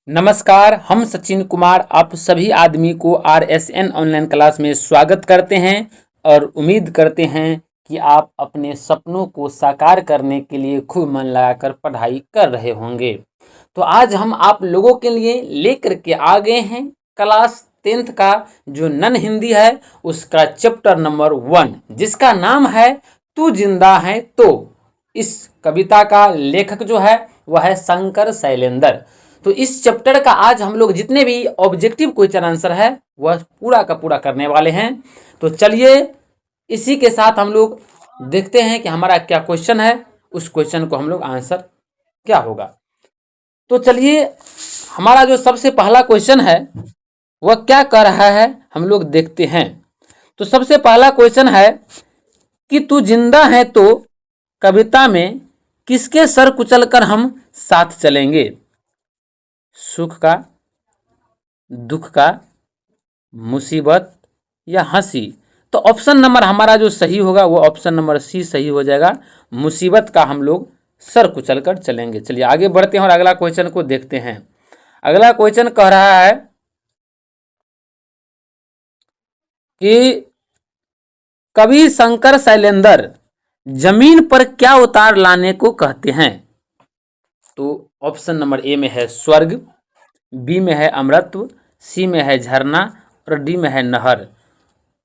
नमस्कार, हम सचिन कुमार आप सभी आदमी को RSN ऑनलाइन क्लास में स्वागत करते हैं और उम्मीद करते हैं कि आप अपने सपनों को साकार करने के लिए खूब मन लगाकर पढ़ाई कर रहे होंगे। तो आज हम आप लोगों के लिए लेकर के आ गए हैं क्लास 10th का जो नन हिंदी है उसका चैप्टर नंबर 1 जिसका नाम है तू जिंदा है तो। इस कविता का लेखक जो है वह है शंकर शैलेंद्र। तो इस चैप्टर का आज हम लोग जितने भी ऑब्जेक्टिव क्वेश्चन आंसर है वह पूरा का पूरा करने वाले हैं। तो चलिए इसी के साथ हम लोग देखते हैं कि हमारा क्या क्वेश्चन है, उस क्वेश्चन को हम लोग आंसर क्या होगा। तो चलिए हमारा जो सबसे पहला क्वेश्चन है वह क्या कह रहा है हम लोग देखते हैं। तो सबसे पहला क्वेश्चन है कि तू जिंदा है तो कविता में किसके सर कुचल कर हम साथ चलेंगे? सुख का, दुख का, मुसीबत या हंसी? तो ऑप्शन नंबर हमारा जो सही होगा वो ऑप्शन नंबर सी सही हो जाएगा। मुसीबत का हम लोग सर कुचल कर चलेंगे। चलिए आगे बढ़ते हैं और अगला क्वेश्चन को देखते हैं। अगला क्वेश्चन कह रहा है कि कवि शंकर शैलेंद्र जमीन पर क्या उतार लाने को कहते हैं? तो ऑप्शन नंबर ए में है स्वर्ग, बी में है अमृतत्व, सी में है झरना और डी में है नहर।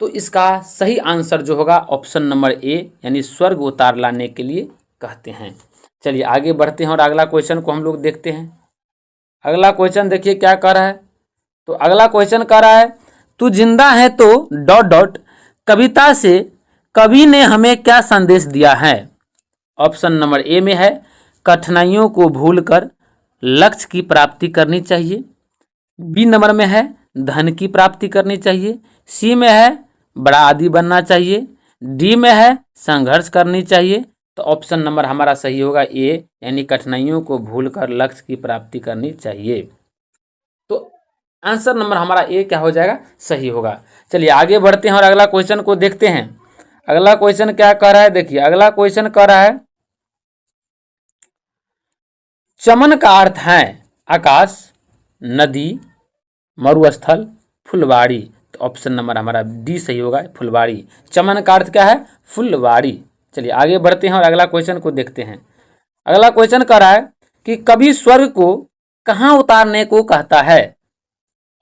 तो इसका सही आंसर जो होगा ऑप्शन नंबर ए यानी स्वर्ग उतार लाने के लिए कहते हैं। चलिए आगे बढ़ते हैं और अगला क्वेश्चन को हम लोग देखते हैं। अगला क्वेश्चन देखिए क्या कह रहा है। तो अगला क्वेश्चन कह रहा है तू जिंदा है तो डॉट डॉट कविता से कवि ने हमें क्या संदेश दिया है? ऑप्शन नंबर ए में है कठिनाइयों को भूलकर लक्ष्य की प्राप्ति करनी चाहिए, बी नंबर में है धन की प्राप्ति करनी चाहिए, सी में है बड़ा आदि बनना चाहिए, डी में है संघर्ष करनी चाहिए। तो ऑप्शन नंबर हमारा सही होगा ए यानी कठिनाइयों को भूलकर लक्ष्य की प्राप्ति करनी चाहिए। तो आंसर नंबर हमारा ए क्या हो जाएगा? सही होगा। चलिए आगे बढ़ते हैं और अगला क्वेश्चन को देखते हैं। अगला क्वेश्चन क्या कह रहा है देखिए। अगला क्वेश्चन कह रहा है चमन का अर्थ है आकाश, नदी, मरुस्थल, फुलवाड़ी। तो ऑप्शन नंबर हमारा डी सही होगा फुलवाड़ी। चमन का अर्थ क्या है? फुलवाड़ी। चलिए आगे बढ़ते हैं और अगला क्वेश्चन को देखते हैं। अगला क्वेश्चन कह रहा है कि कवि स्वर्ग को कहाँ उतारने को कहता है?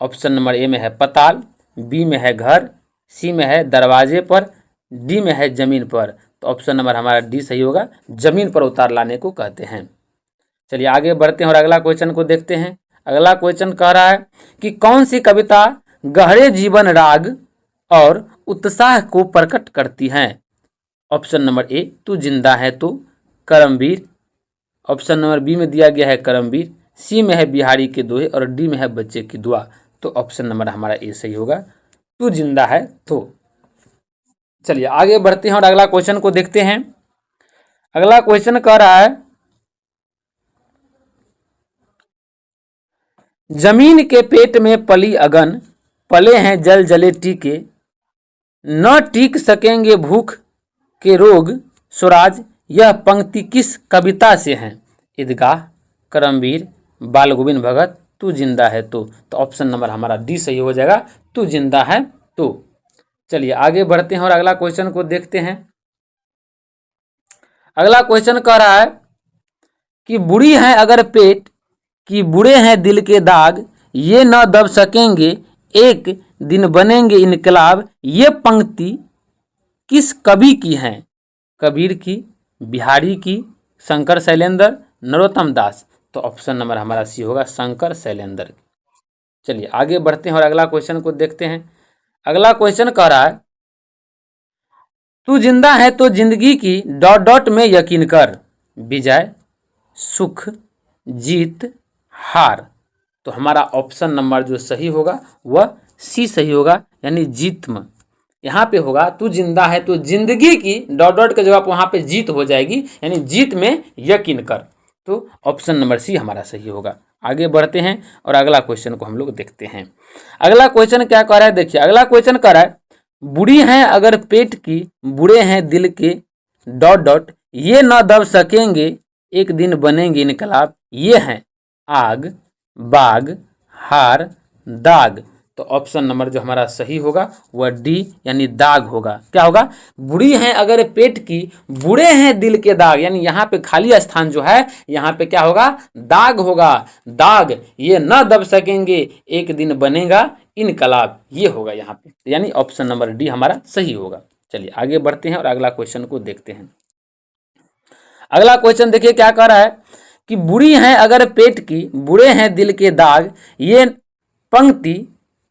ऑप्शन नंबर ए में है पताल, बी में है घर, सी में है दरवाजे पर, डी में है जमीन पर। तो ऑप्शन नंबर हमारा डी सही होगा, जमीन पर उतार लाने को कहते हैं। चलिए आगे बढ़ते हैं और अगला क्वेश्चन को देखते हैं। अगला क्वेश्चन कह रहा है कि कौन सी कविता गहरे जीवन राग और उत्साह को प्रकट करती है? ऑप्शन नंबर ए तू जिंदा है तो, करमवीर, ऑप्शन नंबर बी में दिया गया है करमवीर, सी में है बिहारी के दोहे और डी में है बच्चे की दुआ। तो ऑप्शन नंबर हमारा ए सही होगा, तू जिंदा है तो। चलिए आगे बढ़ते हैं और अगला क्वेश्चन को देखते हैं। अगला क्वेश्चन कह रहा है जमीन के पेट में पली अगन, पले हैं जल जले टीके, न टीक सकेंगे भूख के रोग स्वराज। यह पंक्ति किस कविता से है? ईदगाह, करमवीर, बाल गोविंद भगत, तू जिंदा है तो। ऑप्शन नंबर हमारा डी सही हो जाएगा, तू जिंदा है तो। चलिए आगे बढ़ते हैं और अगला क्वेश्चन को देखते हैं। अगला क्वेश्चन कह रहा है कि बुरी है अगर पेट कि बुरे हैं दिल के दाग, ये न दब सकेंगे एक दिन बनेंगे इनकलाब। ये पंक्ति किस कवि की है? कबीर की, बिहारी की, शंकर शैलेंद्र, नरोत्तम दास। तो ऑप्शन नंबर हमारा सी होगा शंकर शैलेंद्र। चलिए आगे बढ़ते हैं और अगला क्वेश्चन को देखते हैं। अगला क्वेश्चन कह रहा है तू जिंदा है तो जिंदगी की डॉट डॉट में यकीन कर, विजय, सुख, जीत, हार। तो हमारा ऑप्शन नंबर जो सही होगा वह सी सही होगा यानी जीतम। यहाँ पे होगा तू जिंदा है तो जिंदगी की डॉट डॉट के जवाब वहाँ पे जीत हो जाएगी यानी जीत में यकीन कर। तो ऑप्शन नंबर सी हमारा सही होगा। आगे बढ़ते हैं और अगला क्वेश्चन को हम लोग देखते हैं। अगला क्वेश्चन क्या कह रहा है देखिए। अगला क्वेश्चन कह रहा है बुरी हैं अगर पेट की, बुरे हैं दिल के डॉट डॉट, ये न दब सकेंगे एक दिन बनेंगे इनकलाब। ये हैं आग, बाग, हार, दाग। तो ऑप्शन नंबर जो हमारा सही होगा वह डी यानी दाग होगा। क्या होगा? बुरी हैं अगर पेट की, बुरे हैं दिल के दाग, यानी यहाँ पे खाली स्थान जो है यहाँ पे क्या होगा? दाग होगा। दाग ये न दब सकेंगे, एक दिन बनेगा इनकलाब, ये होगा यहाँ पे, यानी ऑप्शन नंबर डी हमारा सही होगा। चलिए आगे बढ़ते हैं और अगला क्वेश्चन को देखते हैं। अगला क्वेश्चन देखिए क्या कह रहा है कि बुरी हैं अगर पेट की, बुरे हैं दिल के दाग, ये पंक्ति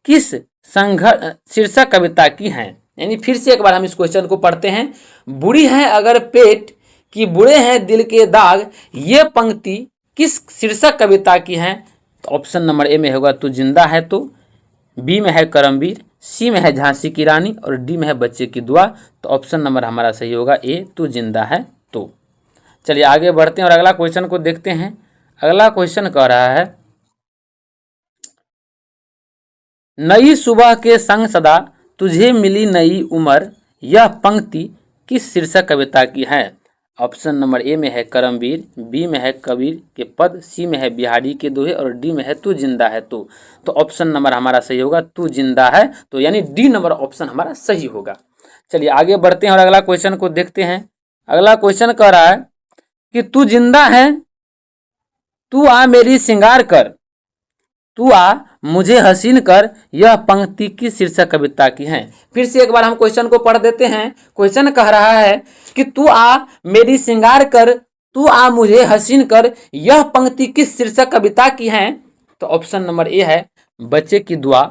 किस संघर्ष शीर्षक कविता की हैं? यानी फिर से एक बार हम इस क्वेश्चन को पढ़ते हैं। बुरी हैं अगर पेट की, बुरे हैं दिल के दाग, ये पंक्ति किस शीर्षक कविता की हैं? तो ऑप्शन नंबर ए में होगा तू जिंदा है तो, बी में है करमवीर, सी में है झांसी की रानी और डी में है बच्चे की दुआ। तो ऑप्शन नंबर हमारा सही होगा ए, तू जिंदा है तो। चलिए आगे बढ़ते हैं और अगला क्वेश्चन को देखते हैं। अगला क्वेश्चन कह रहा है नई सुबह के संग सदा तुझे मिली नई उम्र, यह पंक्ति किस शीर्षक कविता की है? ऑप्शन नंबर ए में है करमवीर, बी में है कबीर के पद, सी में है बिहारी के दोहे और डी में है तू जिंदा है तो ऑप्शन नंबर हमारा सही होगा तू जिंदा है तो, यानी डी नंबर ऑप्शन हमारा सही होगा। चलिए आगे बढ़ते हैं और अगला क्वेश्चन को देखते हैं। अगला क्वेश्चन कह रहा है कि तू जिंदा है, तू आ मेरी श्रृंगार कर, तू आ मुझे हसीन कर, यह पंक्ति की शीर्षक कविता की है। फिर से एक बार हम क्वेश्चन को पढ़ देते हैं। क्वेश्चन कह रहा है कि तू आ मेरी श्रृंगार कर, तू आ मुझे हसीन कर, यह पंक्ति किस शीर्षक कविता की है? तो ऑप्शन नंबर ए है बच्चे की दुआ,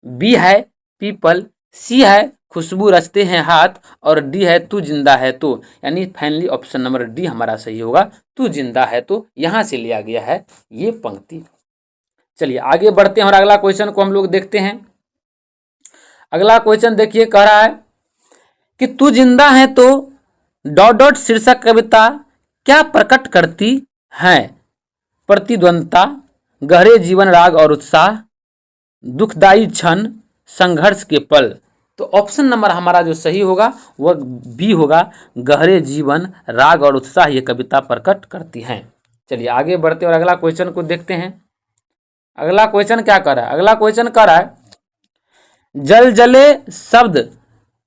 बी है पीपल, सी है खुशबू रचते हैं हाथ और डी है तू जिंदा है तो, यानी फाइनली ऑप्शन नंबर डी हमारा सही होगा, तू जिंदा है तो, यहां से लिया गया है ये पंक्ति। चलिए आगे बढ़ते हैं और अगला क्वेश्चन को हम लोग देखते हैं। अगला क्वेश्चन देखिए कह रहा है कि तू जिंदा है तो डॉट डॉट शीर्षक कविता क्या प्रकट करती है? प्रतिद्वंदता, गहरे जीवन राग और उत्साह, दुखदाई क्षण, संघर्ष के पल। तो ऑप्शन नंबर हमारा जो सही होगा वह बी होगा, गहरे जीवन राग और उत्साह ये कविता प्रकट करती हैं। चलिए आगे बढ़ते और अगला क्वेश्चन को देखते हैं। अगला क्वेश्चन क्या कर रहा है? अगला क्वेश्चन कर रहा है जलजले शब्द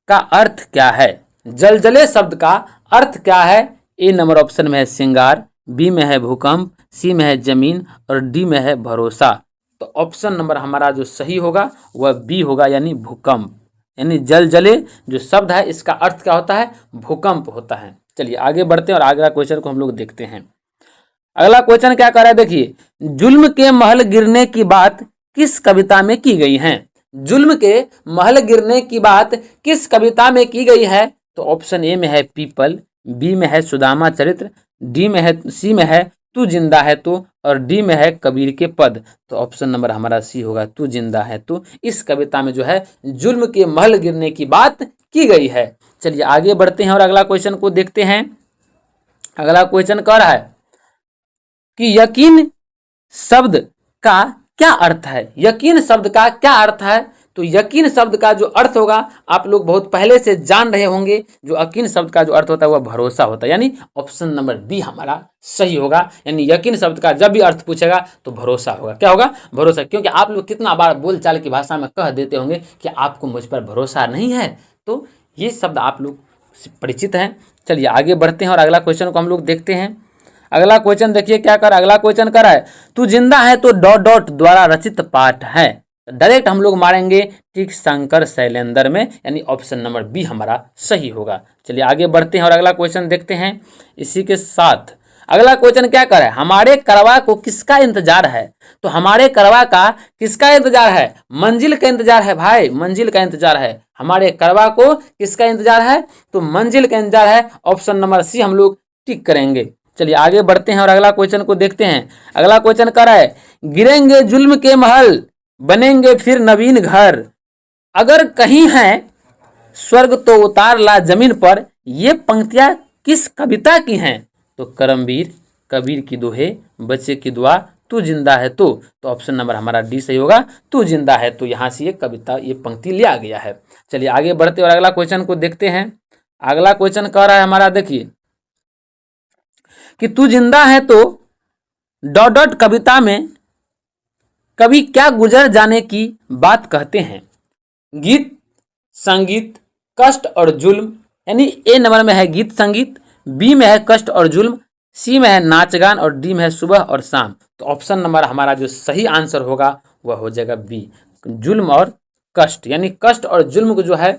का अर्थ क्या है? जलजले शब्द का अर्थ क्या है? ए नंबर ऑप्शन में है श्रृंगार, बी में है भूकंप, सी में है जमीन और डी में है भरोसा। तो ऑप्शन नंबर हमारा जो सही होगा वह बी होगा, यानी भूकंप। यानी जलजले जो शब्द है इसका अर्थ क्या होता है? भूकंप होता है। चलिए आगे बढ़ते हैं और अगला क्वेश्चन को हम लोग देखते हैं। अगला क्वेश्चन क्या कर रहा है देखिए, जुल्म के महल गिरने की बात किस कविता में की गई है? जुल्म के महल गिरने की बात किस कविता में की गई है? तो ऑप्शन ए में है पीपल, बी में है सुदामा चरित्र, डी में है सी में है तू जिंदा है तो और डी में है कबीर के पद। तो ऑप्शन नंबर हमारा सी होगा, तू जिंदा है तो। इस कविता में जो है जुल्म के महल गिरने की बात की गई है। चलिए आगे बढ़ते हैं और अगला क्वेश्चन को देखते हैं। अगला क्वेश्चन कह रहा है कि यकीन शब्द का क्या अर्थ है? यकीन शब्द का क्या अर्थ है? तो यकीन शब्द का जो अर्थ होगा आप लोग बहुत पहले से जान रहे होंगे। जो यकीन शब्द का जो अर्थ होता है वह भरोसा होता है, यानी ऑप्शन नंबर बी हमारा सही होगा। यानी यकीन शब्द का जब भी अर्थ पूछेगा तो भरोसा होगा। क्या होगा? भरोसा। क्योंकि आप लोग कितना बार बोलचाल की भाषा में कह देते होंगे कि आपको मुझ पर भरोसा नहीं है, तो ये शब्द आप लोग परिचित हैं। चलिए आगे बढ़ते हैं और अगला क्वेश्चन को हम लोग देखते हैं। अगला क्वेश्चन देखिए क्या कर, अगला क्वेश्चन कर रहा है तू जिंदा है तो डॉट डॉट द्वारा रचित पाठ है। डायरेक्ट हम लोग मारेंगे टिक शंकर शैलेंद्र में, यानी ऑप्शन नंबर बी हमारा सही होगा। चलिए आगे बढ़ते हैं और अगला क्वेश्चन देखते हैं। इसी के साथ अगला क्वेश्चन क्या कर रहा है, हमारे करवा को किसका इंतजार है? तो हमारे करवा का किसका इंतजार है? मंजिल का इंतजार है भाई, मंजिल का इंतजार है। हमारे करवा को किसका इंतजार है? तो मंजिल का इंतजार है। ऑप्शन नंबर सी हम लोग टिक करेंगे। चलिए आगे बढ़ते हैं और अगला क्वेश्चन को देखते हैं। अगला क्वेश्चन कर रहा है गिरेंगे जुल्म के महल, बनेंगे फिर नवीन घर, अगर कहीं है स्वर्ग तो उतार ला जमीन पर, ये पंक्तियां किस कविता की हैं? तो करमवीर, कबीर की दोहे, बच्चे की दुआ, तू जिंदा है तो ऑप्शन नंबर हमारा डी सही होगा, तू जिंदा है तो। यहाँ से ये कविता ये पंक्ति लिया गया है। चलिए आगे बढ़ते और अगला क्वेश्चन को देखते हैं। अगला क्वेश्चन कह रहा है हमारा देखिए कि तू जिंदा है तो डॉट डॉट कविता में कवि क्या गुजर जाने की बात कहते हैं? गीत, संगीत, कष्ट और जुल्म। यानी ए नंबर में है गीत संगीत, बी में है कष्ट और जुल्म, सी में है नाच गान और डी में है सुबह और शाम। तो ऑप्शन नंबर हमारा जो सही आंसर होगा वह हो जाएगा बी, जुल्म और कष्ट। यानी कष्ट और जुल्म को जो है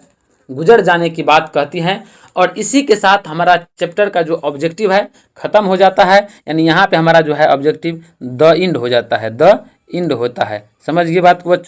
गुजर जाने की बात कहती हैं। और इसी के साथ हमारा चैप्टर का जो ऑब्जेक्टिव है खत्म हो जाता है। यानी यहाँ पे हमारा जो है ऑब्जेक्टिव द इंड हो जाता है, द इंड होता है। समझ गए बात को बच्चों?